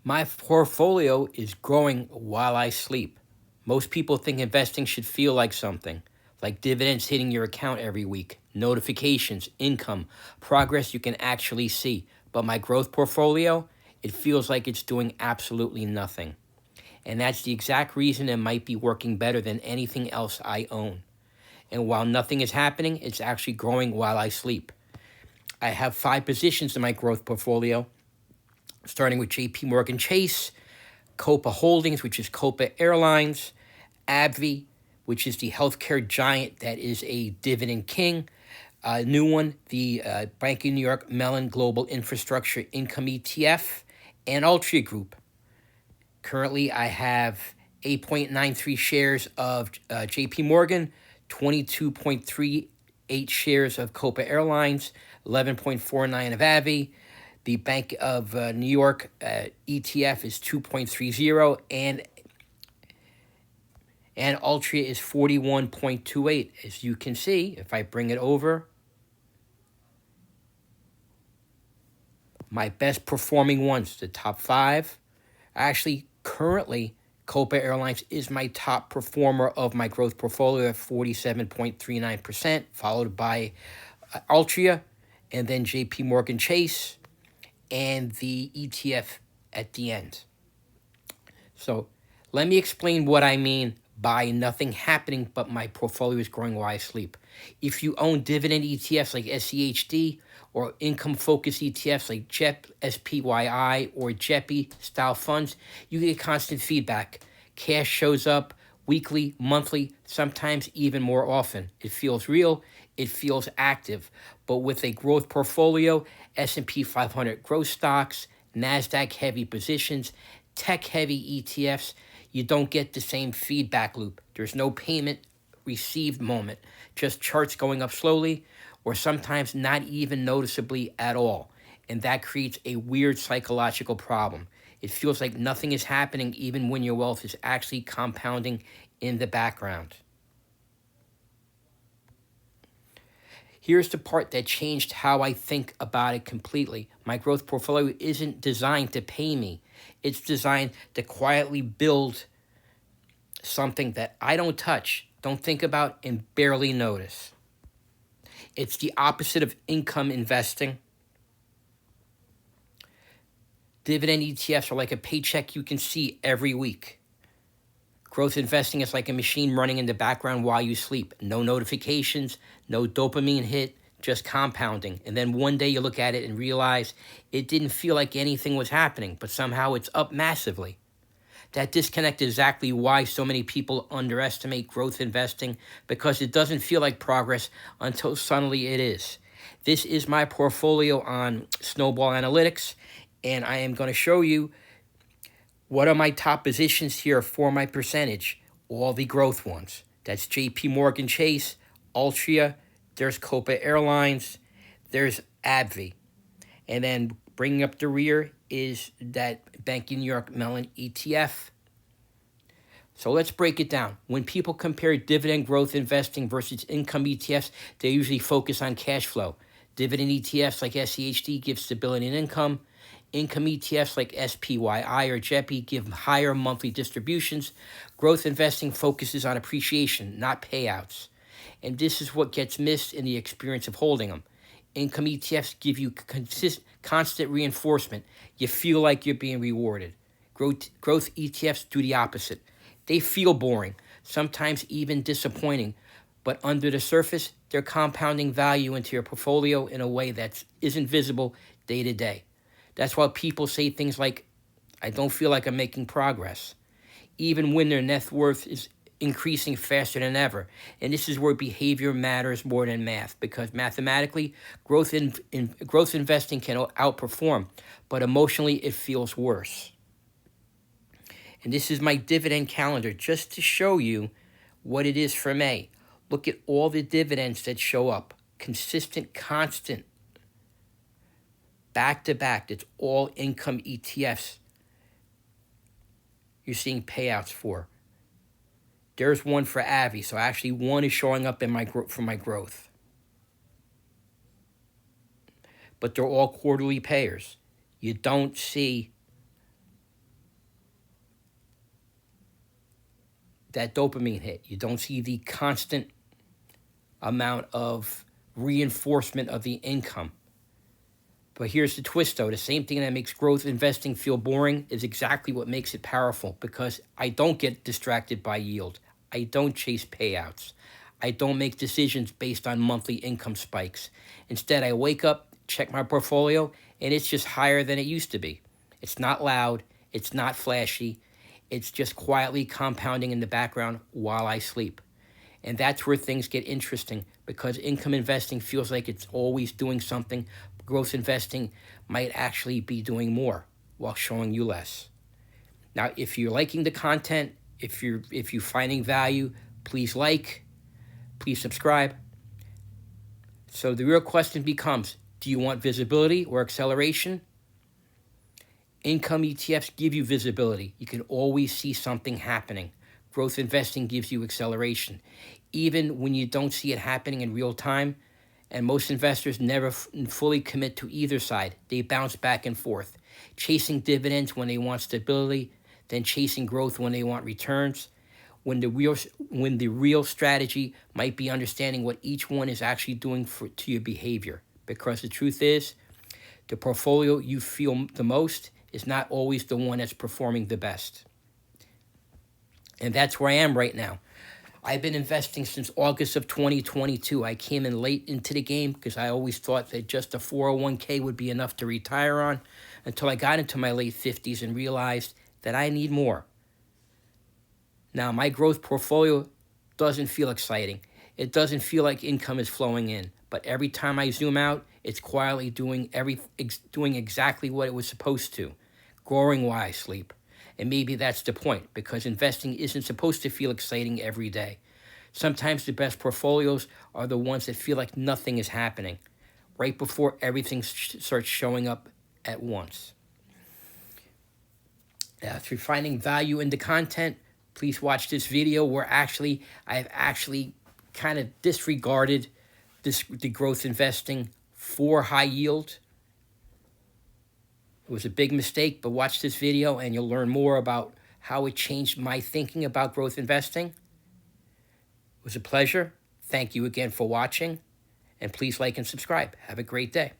My portfolio is growing while I sleep. Most people think investing should feel like something, like dividends hitting your account every week, notifications, income, progress you can actually see. But my growth portfolio, it feels like it's doing absolutely nothing. And that's the exact reason it might be working better than anything else I own. And while nothing is happening, it's actually growing while I sleep. I have 5 positions in my growth portfolio, starting with JP Morgan Chase, Copa Holdings, which is Copa Airlines, AbbVie, which is the healthcare giant that is a dividend king. New one, the Bank of New York Mellon Global Infrastructure Income ETF, and Altria Group. Currently, I have 8.93 shares of JP Morgan, 22.38 shares of Copa Airlines, 11.49 of AbbVie. The Bank of New York ETF is 2.30, and Altria is 41.28. As you can see, if I bring it over, my best performing ones, the top 5, actually currently Copa Airlines is my top performer of my growth portfolio at 47.39%, followed by Altria, and then JP Morgan Chase, and the ETF at the end. So let me explain what I mean by nothing happening but my portfolio is growing while I sleep. If you own dividend ETFs like SCHD or income-focused ETFs like JEP, SPYI, or JEPI style funds, you get constant feedback. Cash shows up weekly, monthly, sometimes even more often. It feels real, it feels active. But with a growth portfolio, S&P 500 growth stocks, NASDAQ heavy positions, tech heavy ETFs, you don't get the same feedback loop. There's no payment received moment, just charts going up slowly or sometimes not even noticeably at all. And that creates a weird psychological problem. It feels like nothing is happening even when your wealth is actually compounding in the background. Here's the part that changed how I think about it completely. My growth portfolio isn't designed to pay me. It's designed to quietly build something that I don't touch, don't think about, and barely notice. It's the opposite of income investing. Dividend ETFs are like a paycheck you can see every week. Growth investing is like a machine running in the background while you sleep. No notifications, no dopamine hit, just compounding. And then one day you look at it and realize it didn't feel like anything was happening, but somehow it's up massively. That disconnect is exactly why so many people underestimate growth investing, because it doesn't feel like progress until suddenly it is. This is my portfolio on Snowball Analytics, and I am going to show you what are my top positions here for my percentage, all the growth ones. That's JP Morgan Chase, Altria, there's Copa Airlines, there's AbbVie. And then bringing up the rear is that Bank of New York Mellon ETF. So let's break it down. When people compare dividend growth investing versus income ETFs, they usually focus on cash flow. Dividend ETFs like SCHD give stability and income. Income ETFs like SPYI or JEPI give higher monthly distributions. Growth investing focuses on appreciation, not payouts. And this is what gets missed in the experience of holding them. Income ETFs give you constant reinforcement. You feel like you're being rewarded. Growth ETFs do the opposite. They feel boring, sometimes even disappointing, but under the surface, they're compounding value into your portfolio in a way that isn't visible day to day. That's why people say things like, I don't feel like I'm making progress, even when their net worth is increasing faster than ever. And this is where behavior matters more than math, because mathematically, growth investing can outperform, but emotionally, it feels worse. And this is my dividend calendar just to show you what it is for May. Look at all the dividends that show up. Consistent, constant, back to back. It's all income ETFs you're seeing payouts for. There's one for AbbVie, so actually one is showing up in for my growth. But they're all quarterly payers. You don't see that dopamine hit. You don't see the constant amount of reinforcement of the income. But here's the twist, though. The same thing that makes growth investing feel boring is exactly what makes it powerful, because I don't get distracted by yield. I don't chase payouts. I don't make decisions based on monthly income spikes. Instead, I wake up, check my portfolio, and it's just higher than it used to be. It's not loud. It's not flashy. It's just quietly compounding in the background while I sleep. And that's where things get interesting, because income investing feels like it's always doing something. Growth investing might actually be doing more while showing you less. Now, if you're liking the content, if you're finding value, please like, please subscribe. So the real question becomes, do you want visibility or acceleration? Income ETFs give you visibility. You can always see something happening. Growth investing gives you acceleration, even when you don't see it happening in real time. And most investors never fully commit to either side. They bounce back and forth, chasing dividends when they want stability, then chasing growth when they want returns, when the real strategy might be understanding what each one is actually doing to your behavior. Because the truth is, the portfolio you feel the most is not always the one that's performing the best. And that's where I am right now. I've been investing since August of 2022. I came in late into the game because I always thought that just a 401k would be enough to retire on, until I got into my late 50s and realized that I need more. Now, my growth portfolio doesn't feel exciting. It doesn't feel like income is flowing in. But every time I zoom out, it's quietly doing exactly what it was supposed to, growing while I sleep. And maybe that's the point, because investing isn't supposed to feel exciting every day. Sometimes the best portfolios are the ones that feel like nothing is happening, right before everything starts showing up at once. Now, if you're finding value in the content, please watch this video where I've actually kind of disregarded the growth investing for high yield. It was a big mistake, but watch this video and you'll learn more about how it changed my thinking about growth investing. It was a pleasure. Thank you again for watching, and please like and subscribe. Have a great day.